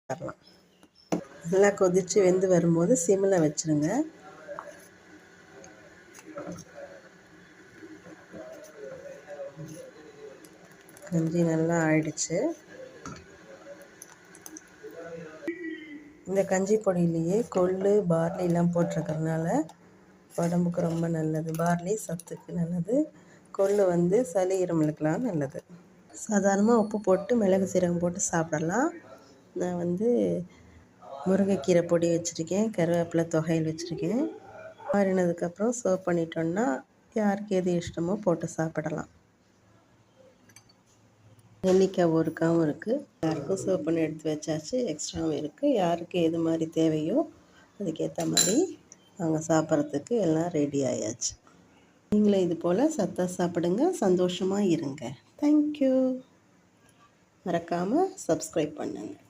தரலாம். நல்லா கொதித்து வெந்து வரும்போது சிம்மில் வச்சுருங்க. கஞ்சி நல்லா ஆயிடுச்சு. இந்த கஞ்சி பொடியிலேயே கொள்ளு பார்லிலாம் போட்டிருக்கறனால உடம்புக்கு ரொம்ப நல்லது. பார்லி சத்துக்கு நல்லது. கொள்ளு சளி இருமலுக்கெலாம் நல்லது. சாதாரணமாக உப்பு போட்டு மிளகு சீரகம் போட்டு சாப்பிடலாம். நான் முருங்கைக்கீரை பொடி வச்சுருக்கேன், கருவேப்பிலை தொகையில் வச்சுருக்கேன். மாறினதுக்கப்புறம் சர்வ் பண்ணிட்டோன்னா யாருக்கு எது இஷ்டமோ போட்டு சாப்பிடலாம். நெல்லிக்காய் ஊறுகாயும் இருக்குது. யாருக்கும் சர்வ் பண்ணி எடுத்து வச்சாச்சு. எக்ஸ்ட்ராவும் இருக்குது. யாருக்கு எது மாதிரி தேவையோ அதுக்கேற்ற மாதிரி அவங்க சாப்பிட்றதுக்கு எல்லாம் ரெடி ஆயாச்சு. நீங்களும் இது போல் சத்தாக சாப்பிடுங்க, சந்தோஷமாக இருங்க. தேங்க்யூ. மறக்காமல் சப்ஸ்கிரைப் பண்ணுங்கள்.